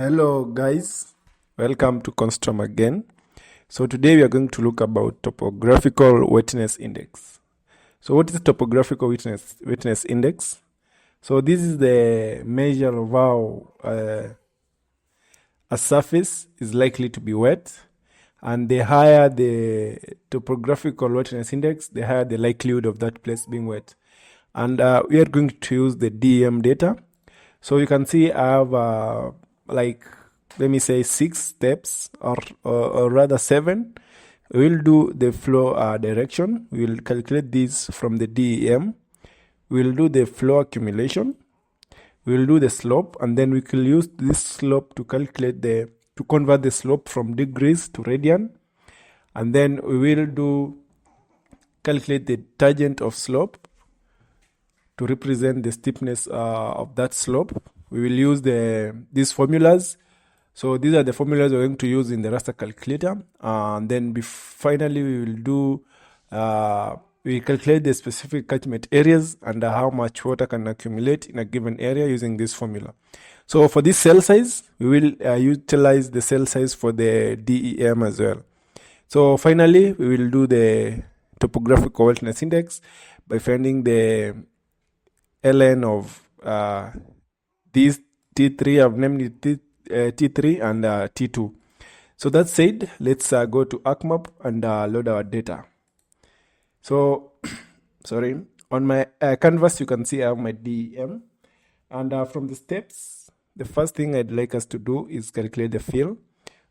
Hello guys, welcome to Constrom again. So today we are going to look about topographical wetness index. So what is topographical wetness index? So this is the measure of how a surface is likely to be wet, and the higher the topographical wetness index, the higher the likelihood of that place being wet. And we are going to use the DEM data. So you can see I have let me say 6 steps or rather 7. We'll do the flow direction. We'll calculate this from the DEM. We'll do the flow accumulation. We'll do the slope, and then we will use this slope to convert the slope from degrees to radian. And then we will calculate the tangent of slope to represent the steepness of that slope. We will use these formulas. So these are the formulas we're going to use in the raster calculator. And then finally we calculate the specific catchment areas and how much water can accumulate in a given area using this formula. So for this cell size, we will utilize the cell size for the DEM as well. So finally, we will do the topographical wetness index by finding the ln of these T3. I've named it T3 and T2. So that said, let's go to ArcMap and load our data. So, sorry, on my canvas, you can see I have my DEM. And from the steps, the first thing I'd like us to do is calculate the fill.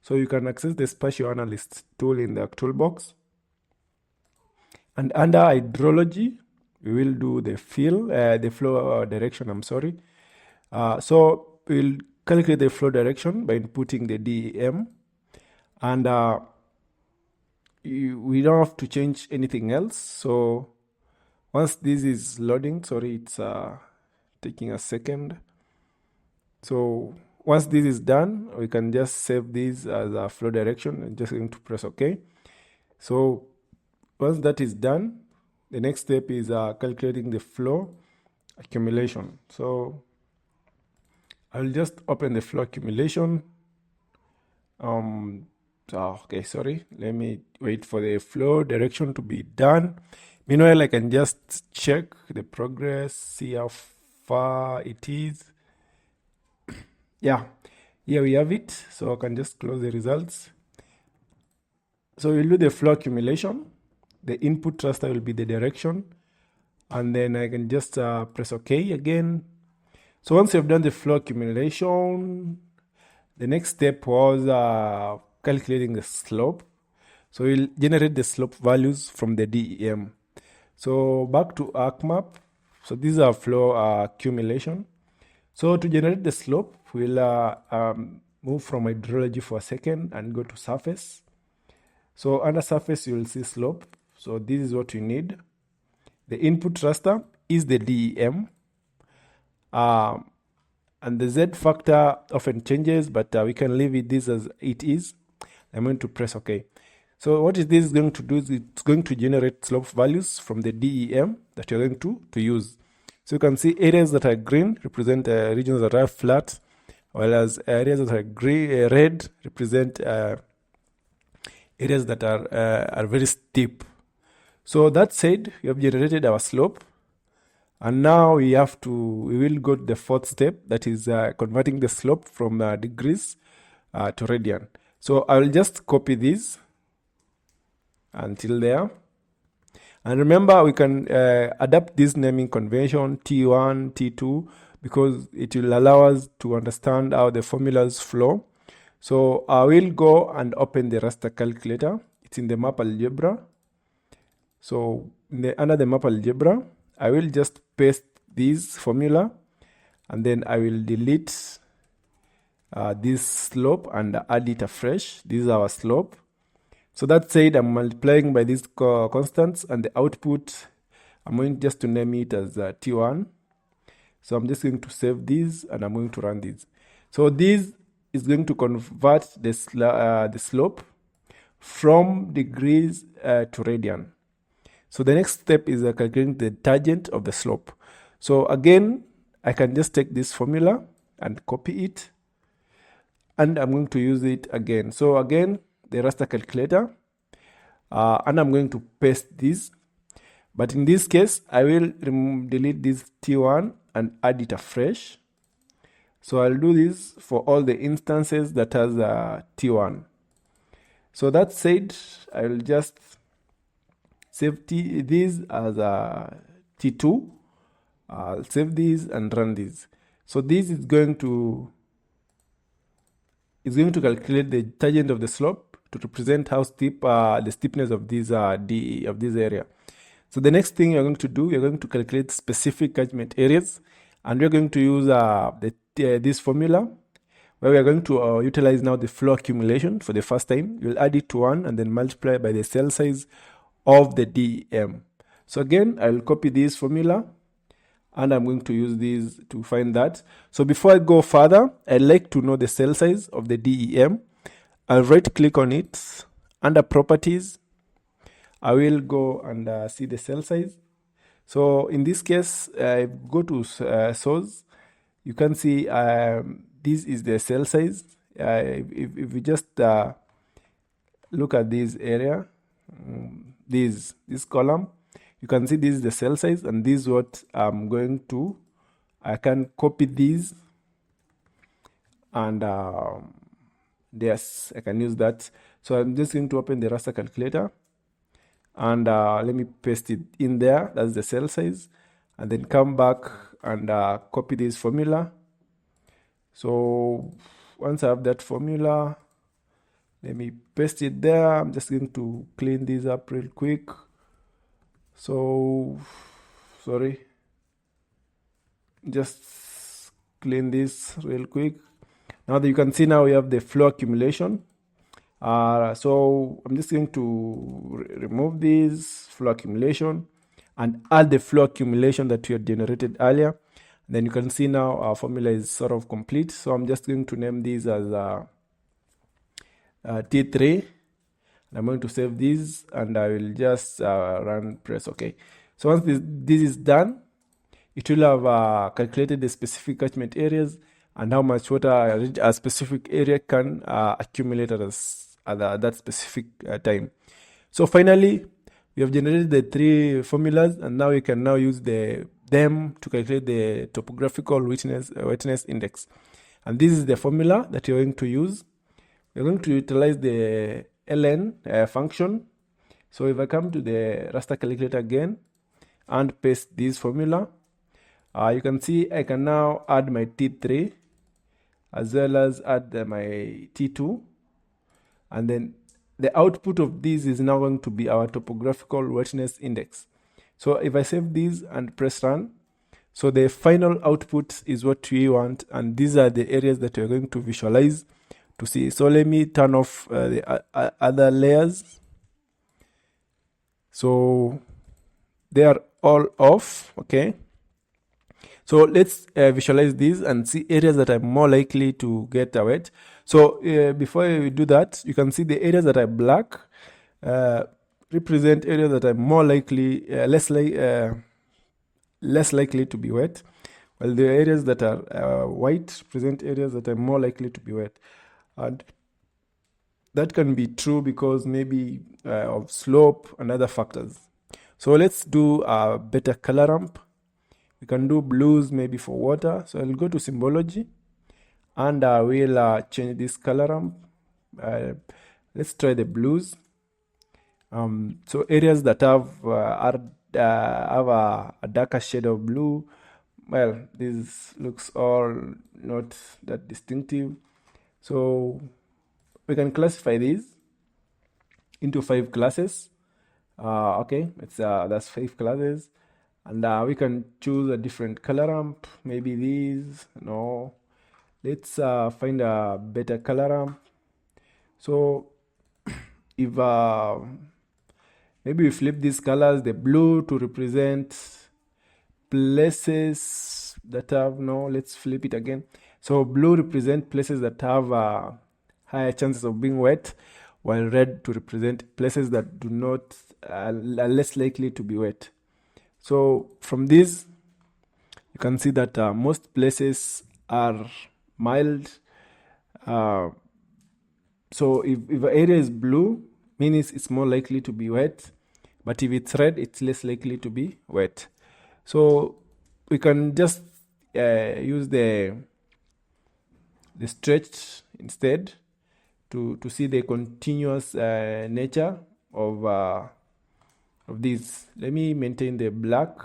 So you can access the Spatial Analyst tool in the toolbox. And under Hydrology, we will do the fill, the flow direction, so we'll calculate the flow direction by inputting the DEM. And we don't have to change anything else. So once this is loading, sorry, it's taking a second. So once this is done, we can just save this as a flow direction and just going to press OK. So once that is done, the next step is calculating the flow accumulation. So I'll just open the flow accumulation. Okay, sorry. Let me wait for the flow direction to be done. Meanwhile, I can just check the progress, see how far it is. Yeah, here we have it. So I can just close the results. So we'll do the flow accumulation. The input raster will be the direction. And then I can just press OK again. So once you've done the flow accumulation, the next step was calculating the slope. So we'll generate the slope values from the DEM. So back to ArcMap. So these are flow accumulation. So to generate the slope, we'll move from hydrology for a second and go to surface. So under surface, you will see slope. So this is what you need. The input raster is the DEM. And the Z factor often changes, but we can leave this as it is. I'm going to press OK. So what is this going to do is it's going to generate slope values from the DEM that you're going to use. So you can see areas that are green represent regions that are flat, whereas areas that are red represent areas that are very steep. So that said, we have generated our slope. And now we will go to the fourth step, that is converting the slope from degrees to radian. So I will just copy this until there. And remember, we can adapt this naming convention, T1, T2, because it will allow us to understand how the formulas flow. So I will go and open the raster calculator. It's in the map algebra. So under the map algebra, I will just paste this formula, and then I will delete this slope and add it afresh. This is our slope. So that said, I'm multiplying by these constants, and the output, I'm going just to name it as T1. So I'm just going to save this, and I'm going to run this. So this is going to convert the slope from degrees to radian. So the next step is calculating the tangent of the slope. So again, I can just take this formula and copy it. and I'm going to use it again. So again, the raster calculator, and I'm going to paste this. But in this case, I will delete this T1 and add it afresh. So I'll do this for all the instances that has T1. So that said, I will just save this as a T2. I'll save these and run this. So this is going to calculate the tangent of the slope to represent how steep the steepness of this DE of this area. So the next thing you're going to do, you're going to calculate specific catchment areas, and we're going to use this formula where we are going to utilize now the flow accumulation for the first time. You'll add it to 1 and then multiply by the cell size of the DEM. So again, I'll copy this formula and I'm going to use this to find that. So before I go further, I'd like to know the cell size of the DEM. I'll right click on it. Under properties, I will go and see the cell size. So in this case, I go to source. You can see this is the cell size. If we just look at this area, this column, you can see this is the cell size, and this is what I'm going to, I can copy these, and yes, I can use that. So I'm just going to open the raster calculator, and let me paste it in there. That's the cell size, and then come back and copy this formula. So once I have that formula, let me paste it there. I'm just going to clean this up real quick. So sorry, just clean this real quick. Now that you can see, now we have the flow accumulation. So I'm just going to remove this flow accumulation and add the flow accumulation that we had generated earlier. And then you can see now our formula is sort of complete. So I'm just going to name this as T3. I'm going to save this, and I will just press OK. So once this is done, it will have calculated the specific catchment areas and how much water a specific area can accumulate at that specific time. So finally, we have generated the 3 formulas, and now we can now use them to calculate the topographical wetness index. And this is the formula that you're going to use. We're going to utilize the ln function. So if I come to the raster calculator again and paste this formula, you can see I can now add my T3 as well as add my T2, and then the output of this is now going to be our topographical wetness index. So if I save this and press run, so the final output is what we want, and these are the areas that we're going to visualize to see. So let me turn off the other layers. So they are all off. Okay. So let's visualize these and see areas that are more likely to get wet. So before we do that, you can see the areas that are black represent areas that are more likely, less likely to be wet, while the areas that are white represent areas that are more likely to be wet. And that can be true because maybe of slope and other factors. So let's do a better color ramp. We can do blues maybe for water. So I'll go to symbology, and we'll change this color ramp. Let's try the blues. So areas that have a darker shade of blue, well, this looks all not that distinctive. So we can classify these into 5 classes. Okay, that's 5 classes, and we can choose a different color ramp. Maybe these. No, let's find a better color ramp. So if maybe we flip these colors, the blue to represent places that have, no, let's flip it again. So blue represent places that have higher chances of being wet, while red to represent places that do not, are less likely to be wet. So from this, you can see that most places are mild, So if an area is blue, means it's more likely to be wet, but if it's red, it's less likely to be wet. So we can just use the stretch instead to see the continuous nature of this. Let me maintain the black,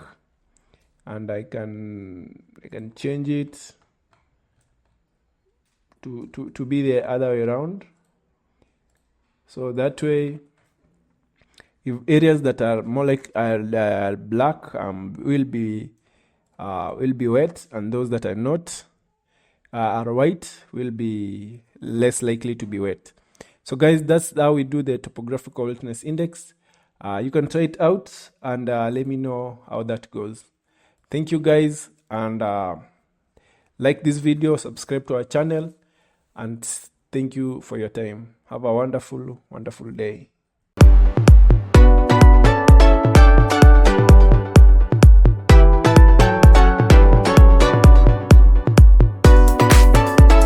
and I can change it to be the other way around. So that way, if areas that are more like are black will be wet, and those that are not are white will be less likely to be wet. So guys, that's how we do the topographical wetness index. You can try it out and let me know how that goes. Thank you guys, and like this video, subscribe to our channel, and thank you for your time. Have a wonderful day.